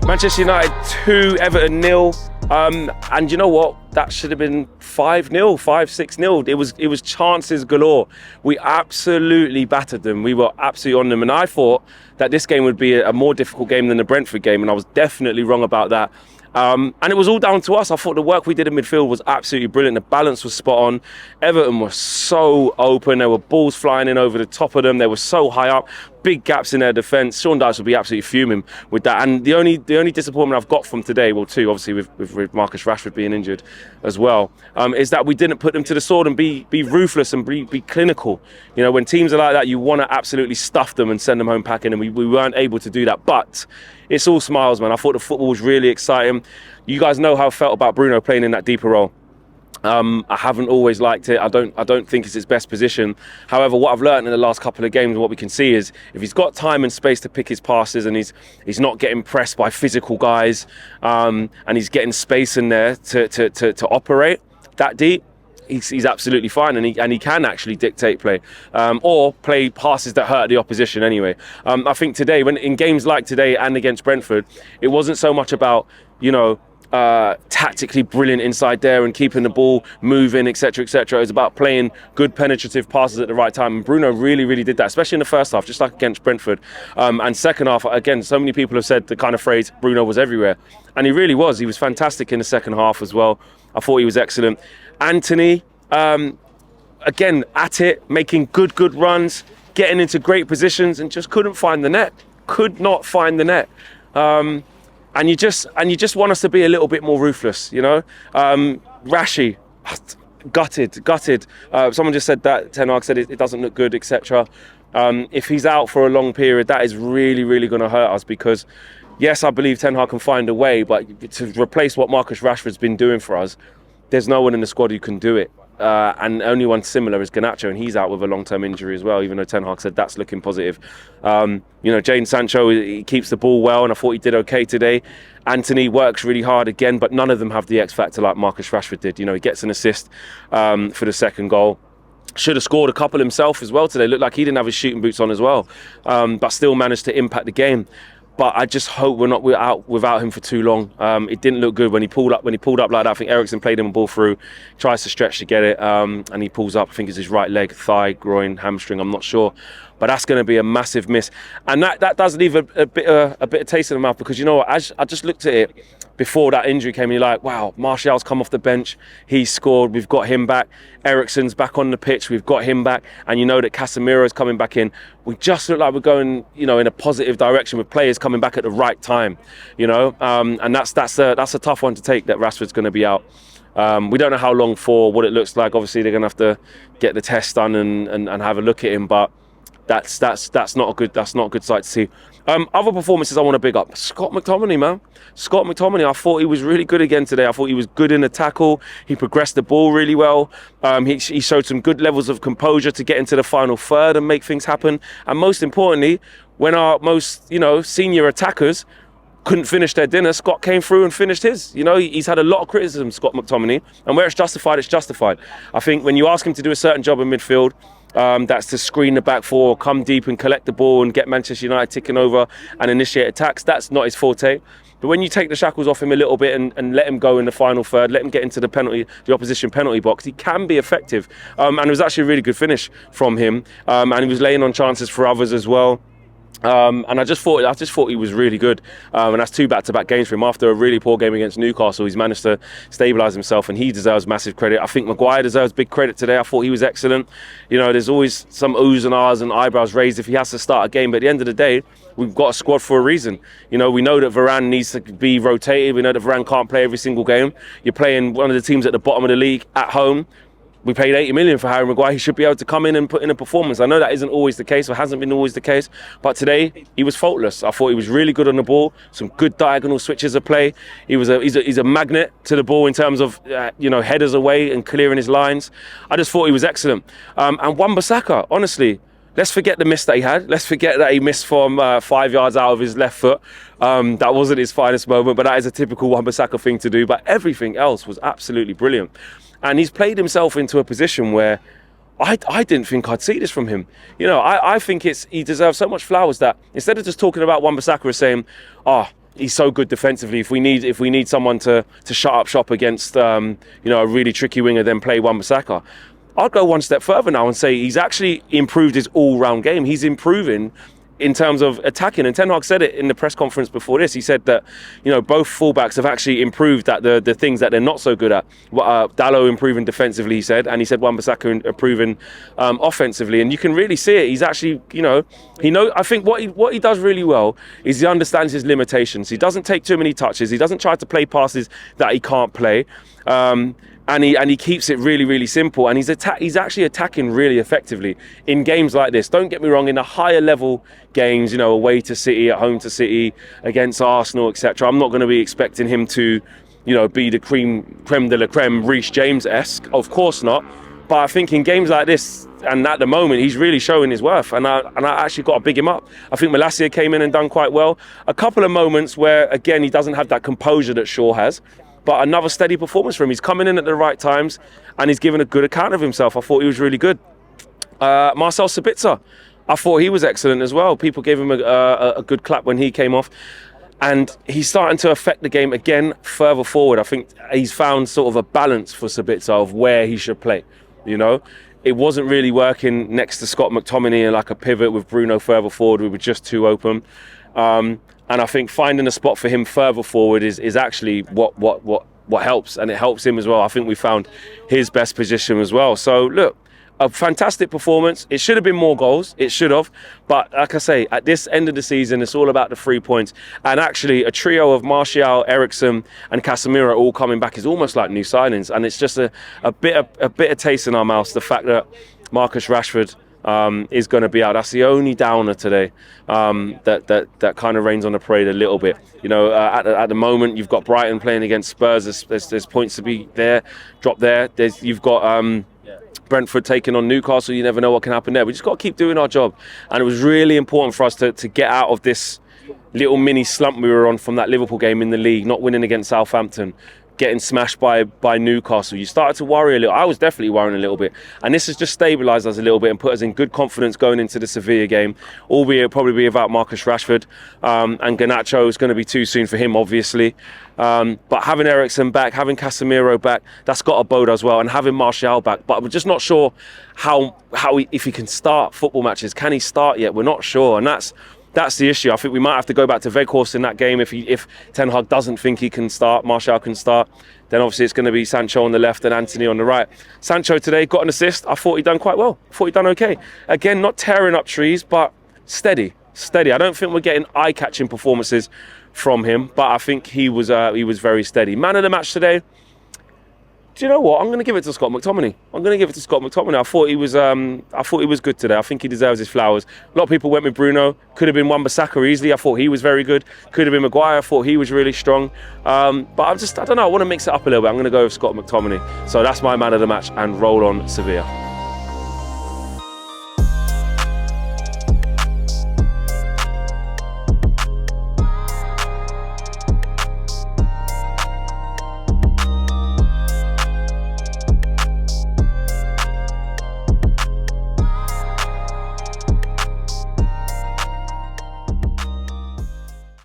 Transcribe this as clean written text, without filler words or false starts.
Manchester United 2, Everton 0. And you know what? That should have been 5-0, 5-6-0. It was chances galore. We absolutely battered them. We were absolutely on them. And I thought that this game would be a more difficult game than the Brentford game. And I was definitely wrong about that. And it was all down to us. I thought the work we did in midfield was absolutely brilliant. The balance was spot on. Everton was so open. There were balls flying in over the top of them. They were so high up. Big gaps in their defence. Sean Dyche will be absolutely fuming with that. And the only disappointment I've got from today, well, too, obviously with Marcus Rashford being injured as well, is that we didn't put them to the sword and be ruthless and be clinical. You know, when teams are like that, you want to absolutely stuff them and send them home packing, and we weren't able to do that. But it's all smiles, man. I thought the football was really exciting. You guys know how I felt about Bruno playing in that deeper role. I haven't always liked it. I don't think it's his best position. However, what I've learned in the last couple of games, what we can see is if he's got time and space to pick his passes, and he's not getting pressed by physical guys, and he's getting space in there to operate that deep, he's absolutely fine, and he can actually dictate play, or play passes that hurt the opposition anyway. I think today, when in games like today and against Brentford, it wasn't so much about, you know, tactically brilliant inside there and keeping the ball moving, etc., etc. It was about playing good penetrative passes at the right time, and Bruno really did that, especially in the first half, just like against Brentford. And second half, again, so many people have said the kind of phrase, Bruno was everywhere, and he really was. He was fantastic in the second half as well. I thought he was excellent. Anthony, again, at it, making good runs, getting into great positions, and just couldn't find the net. Could not find the net. And you just want us to be a little bit more ruthless, you know. Rashi, gutted. Someone just said that Ten Hag said it doesn't look good, etc. If he's out for a long period, that is really going to hurt us, because yes, I believe Ten Hag can find a way, but to replace what Marcus Rashford's been doing for us, there's no one in the squad who can do it. And only one similar is Garnacho, and he's out with a long-term injury as well, even though Ten Hag said that's looking positive. You know, Jadon Sancho, he keeps the ball well, and I thought he did okay today. Anthony works really hard again, but none of them have the X factor like Marcus Rashford did. You know, he gets an assist for the second goal. Should have scored a couple himself as well today. Looked like he didn't have his shooting boots on as well, but still managed to impact the game. But I just hope we're not out without him for too long. It didn't look good when he pulled up like that. I think Eriksen played him a ball through, tries to stretch to get it, and he pulls up. I think it's his right leg, thigh, groin, hamstring. I'm not sure, but that's going to be a massive miss. And that does leave a bit of taste in the mouth, because you know what? As I just looked at it before that injury came, and you're like, wow, Martial's come off the bench, he's scored, we've got him back. Eriksen's back on the pitch, we've got him back, and you know that Casemiro's coming back in. We just look like we're going, you know, in a positive direction with players coming back at the right time, you know. And that's a tough one to take, that Rashford's going to be out. We don't know how long for, what it looks like. Obviously, they're going to have to get the test done and have a look at him, but that's not a good sight to see. Other performances I want to big up. Scott McTominay, man. Scott McTominay, I thought he was really good again today. I thought he was good in the tackle. He progressed the ball really well. He showed some good levels of composure to get into the final third and make things happen. And most importantly, when our most, you know, senior attackers couldn't finish their dinner, Scott came through and finished his. You know, he's had a lot of criticism, Scott McTominay, and where it's justified, it's justified. I think when you ask him to do a certain job in midfield, that's to screen the back four, come deep and collect the ball and get Manchester United ticking over and initiate attacks, that's not his forte. But when you take the shackles off him a little bit and let him go in the final third, let him get into the opposition penalty box, he can be effective. And it was actually a really good finish from him. And he was laying on chances for others as well. And I just thought he was really good, and that's 2 back-to-back games for him. After a really poor game against Newcastle, he's managed to stabilise himself, and he deserves massive credit. I think Maguire deserves big credit today. I thought he was excellent. You know, there's always some oohs and ahs and eyebrows raised if he has to start a game, but at the end of the day, we've got a squad for a reason. You know, we know that Varane needs to be rotated. We know that Varane can't play every single game. You're playing one of the teams at the bottom of the league at home. We paid 80 million for Harry Maguire. He should be able to come in and put in a performance. I know that isn't always the case, or hasn't been always the case, but today he was faultless. I thought he was really good on the ball. Some good diagonal switches of play. He's a magnet to the ball in terms of you know, headers away and clearing his lines. I just thought he was excellent. And Wan-Bissaka, honestly, let's forget the miss that he had. Let's forget that he missed from 5 yards out of his left foot. That wasn't his finest moment, but that is a typical Wan-Bissaka thing to do. But everything else was absolutely brilliant. And he's played himself into a position where I didn't think I'd see this from him. You know, I think he deserves so much flowers that instead of just talking about Wan-Bissaka as saying, he's so good defensively. If we need someone to shut up shop against a really tricky winger, then play Wan-Bissaka. I'd go one step further now and say he's actually improved his all-round game. He's improving in terms of attacking, and Ten Hag said it in the press conference before this. He said that both fullbacks have actually improved at the things that they're not so good at. Dalot improving defensively, he said, and he said Wan-Bissaka improving offensively, and you can really see it. He's actually I think what he does really well is he understands his limitations. He doesn't take too many touches. He doesn't try to play passes that he can't play. And he keeps it really, really simple, and he's actually attacking really effectively in games like this. Don't get me wrong, in the higher level games, away to City, at home to City, against Arsenal, etc. I'm not going to be expecting him to, be the creme de la creme, Reece James-esque. Of course not. But I think in games like this, and at the moment, he's really showing his worth, and I actually got to big him up. I think Malacia came in and done quite well. A couple of moments where, again, he doesn't have that composure that Shaw has. But another steady performance from him. He's coming in at the right times, and he's given a good account of himself. I thought he was really good. Marcel Sabitzer, I thought he was excellent as well. People gave him a good clap when he came off. And he's starting to affect the game again further forward. I think he's found sort of a balance for Sabitzer of where he should play. It wasn't really working next to Scott McTominay and like a pivot with Bruno further forward. We were just too open. And I think finding a spot for him further forward is actually what helps, and it helps him as well. I think we found his best position as well. So look, a fantastic performance. It should have been more goals. It should have. But like I say, at this end of the season, it's all about the 3 points. And actually, a trio of Martial, Eriksen, and Casemiro all coming back is almost like new signings. And it's just a bit of taste in our mouths. The fact that Marcus Rashford is going to be out. That's the only downer today that kind of rains on the parade a little bit. At the moment, you've got Brighton playing against Spurs. There's points to be there, drop there. You've got Brentford taking on Newcastle. You never know what can happen there. We just got to keep doing our job. And it was really important for us to get out of this little mini slump we were on from that Liverpool game in the league, not winning against Southampton, getting smashed by Newcastle. You started to worry a little. I was definitely worrying a little bit. And this has just stabilised us a little bit and put us in good confidence going into the Sevilla game, albeit it'll probably be about Marcus Rashford. And Garnacho is going to be too soon for him, obviously. But having Eriksen back, having Casemiro back, that's got to bode as well. And having Martial back. But we're just not sure if he can start football matches. Can he start yet? We're not sure. And that's the issue. I think we might have to go back to Weghorst in that game if Ten Hag doesn't think he can start, Martial can start. Then obviously it's going to be Sancho on the left and Anthony on the right. Sancho today got an assist. I thought he'd done quite well. I thought he'd done okay. Again, not tearing up trees, but steady. I don't think we're getting eye-catching performances from him, but I think he was very steady. Man of the match today. Do you know what? I'm going to give it to Scott McTominay. I thought he was good today. I think he deserves his flowers. A lot of people went with Bruno. Could have been Wan-Bissaka easily. I thought he was very good. Could have been Maguire. I thought he was really strong. But I don't know. I want to mix it up a little bit. I'm going to go with Scott McTominay. So that's my man of the match, and roll on Sevilla.